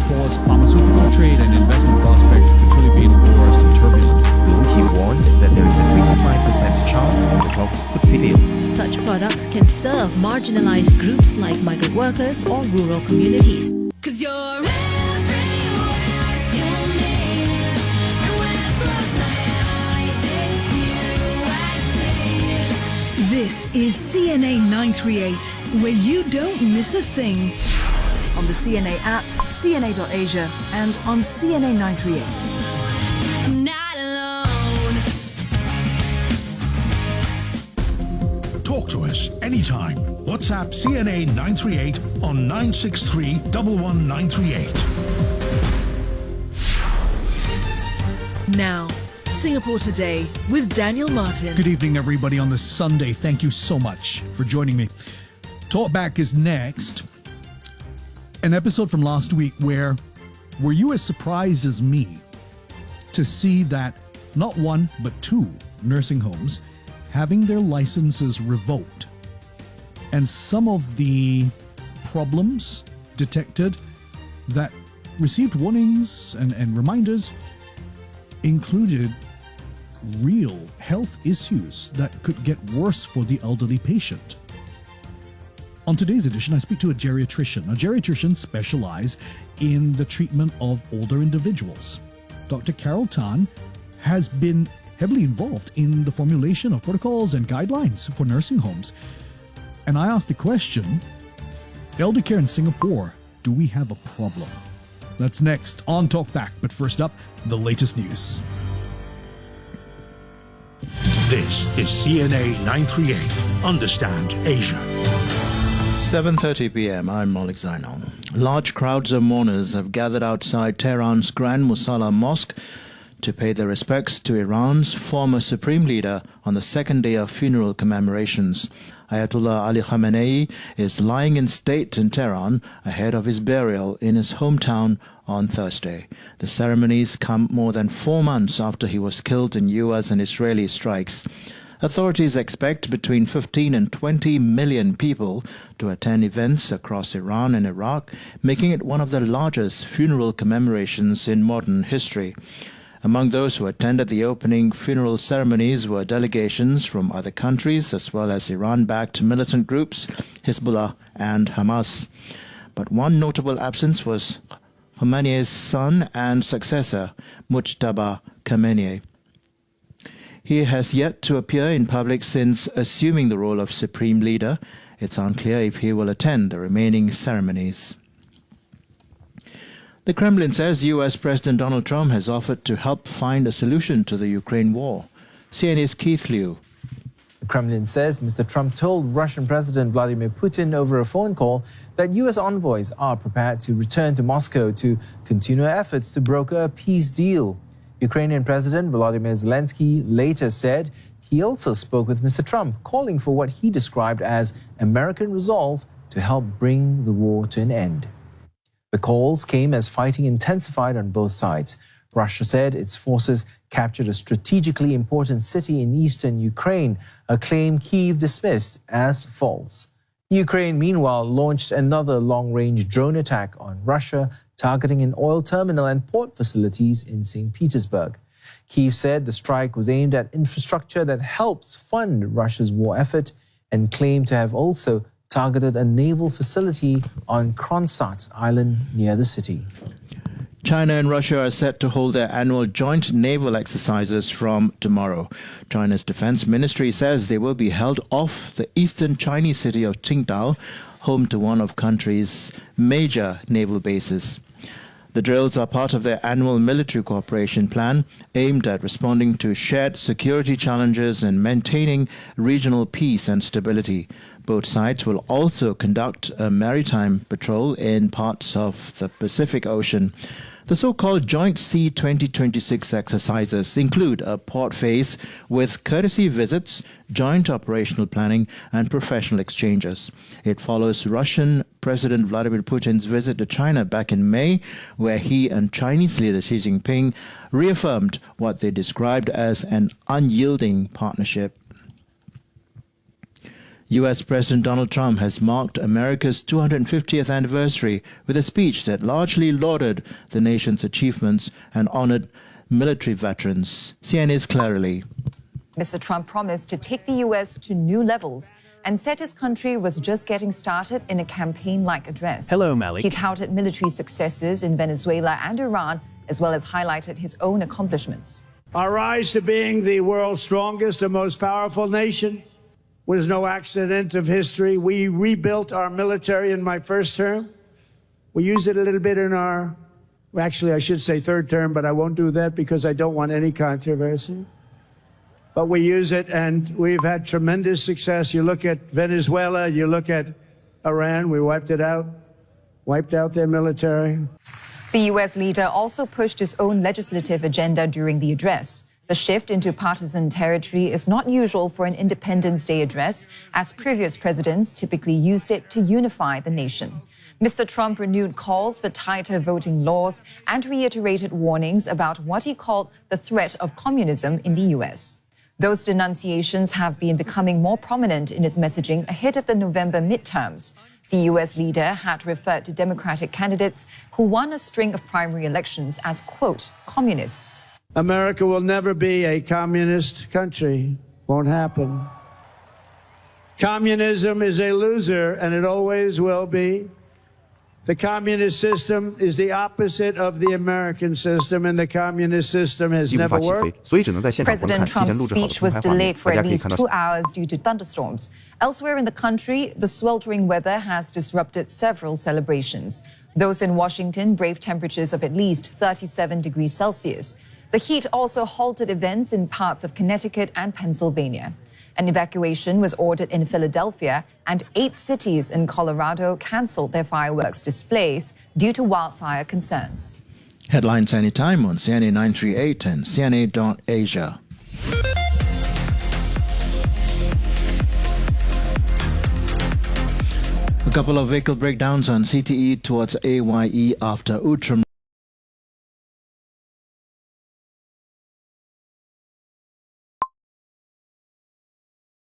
Singapore's pharmaceutical trade and investment prospects could truly be in for some turbulence. Though he warned that there is a 25% chance the talks could fail. Such products can serve marginalized groups like migrant workers or rural communities. 'Cause you're everywhere to me, and when I close my eyes, it's you I see. This is CNA 938, where you don't miss a thing. On the CNA app, CNA.Asia, and on CNA 938. Not alone. Talk to us anytime. WhatsApp CNA 938 on 963 11938. Now, Singapore Today with Daniel Martin. Good evening, everybody, on this Sunday. Thank you so much for joining me. Talkback is next. An episode from last week where were you as surprised as me to see that not one but two nursing homes having their licenses revoked, and some of the problems detected that received warnings and reminders included real health issues that could get worse for the elderly patient. On today's edition, I speak to a geriatrician. A geriatrician specializes in the treatment of older individuals. Dr. Carol Tan has been heavily involved in the formulation of protocols and guidelines for nursing homes. And I asked the question, elder care in Singapore, do we have a problem? That's next on Talkback. But first up, the latest news. This is CNA 938. Understand Asia. 7:30 p.m. I'm Malik Zainal. Large crowds of mourners have gathered outside Tehran's Grand Musalla Mosque to pay their respects to Iran's former supreme leader on the second day of funeral commemorations. Ayatollah Ali Khamenei is lying in state in Tehran ahead of his burial in his hometown on Thursday. The ceremonies come more than 4 months after he was killed in US and Israeli strikes. Authorities expect between 15 and 20 million people to attend events across Iran and Iraq, making it one of the largest funeral commemorations in modern history. Among those who attended the opening funeral ceremonies were delegations from other countries as well as Iran-backed militant groups, Hezbollah and Hamas. But one notable absence was Khamenei's son and successor, Mujtaba Khamenei. He has yet to appear in public since assuming the role of supreme leader. It's unclear if he will attend the remaining ceremonies. The Kremlin says US President Donald Trump has offered to help find a solution to the Ukraine war. CNA's Keith Liu. The Kremlin says Mr. Trump told Russian President Vladimir Putin over a phone call that US envoys are prepared to return to Moscow to continue efforts to broker a peace deal. Ukrainian President Volodymyr Zelensky later said he also spoke with Mr. Trump, calling for what he described as American resolve to help bring the war to an end. The calls came as fighting intensified on both sides. Russia said its forces captured a strategically important city in eastern Ukraine, a claim Kyiv dismissed as false. Ukraine, meanwhile, launched another long-range drone attack on Russia, targeting an oil terminal and port facilities in St. Petersburg. Kyiv said the strike was aimed at infrastructure that helps fund Russia's war effort and claimed to have also targeted a naval facility on Kronstadt Island near the city. China and Russia are set to hold their annual joint naval exercises from tomorrow. China's defense ministry says they will be held off the eastern Chinese city of Qingdao, home to one of country's major naval bases. The drills are part of their annual military cooperation plan aimed at responding to shared security challenges and maintaining regional peace and stability. Both sides will also conduct a maritime patrol in parts of the Pacific Ocean. The so-called Joint Sea 2026 exercises include a port phase with courtesy visits, joint operational planning, and professional exchanges. It follows Russian President Vladimir Putin's visit to China back in May, where he and Chinese leader Xi Jinping reaffirmed what they described as an unyielding partnership. U.S. President Donald Trump has marked America's 250th anniversary with a speech that largely lauded the nation's achievements and honored military veterans. CNA's Clara Lee. Mr. Trump promised to take the U.S. to new levels and said his country was just getting started in a campaign-like address. Hello, Malik. He touted military successes in Venezuela and Iran, as well as highlighted his own accomplishments. Our rise to being the world's strongest and most powerful nation was no accident of history. We rebuilt our military in my first term. We used it a little bit in our, actually I should say third term, but I won't do that because I don't want any controversy. But we use it and we've had tremendous success. You look at Venezuela, you look at Iran, we wiped out their military. The U.S. leader also pushed his own legislative agenda during the address. The shift into partisan territory is not usual for an Independence Day address, as previous presidents typically used it to unify the nation. Mr. Trump renewed calls for tighter voting laws and reiterated warnings about what he called the threat of communism in the U.S. Those denunciations have been becoming more prominent in his messaging ahead of the November midterms. The U.S. leader had referred to Democratic candidates who won a string of primary elections as, quote, communists. America will never be a communist country. Won't happen. Communism is a loser, and it always will be. The communist system is the opposite of the American system, and the communist system has 既无 never 法起飞 worked.，所以只能在现场观看 President 提前 Trump's 录制好的 speech 公 was 开画面。 delayed for 大家 at 可以 least 看到 2 hours due to thunderstorms. Elsewhere in the country, the sweltering weather has disrupted several celebrations. Those in Washington braved temperatures of at least 37 degrees Celsius. The heat also halted events in parts of Connecticut and Pennsylvania. An evacuation was ordered in Philadelphia, and 8 cities in Colorado canceled their fireworks displays due to wildfire concerns. Headlines anytime on CNA 938 and CNA.Asia. A couple of vehicle breakdowns on CTE towards AYE after Outram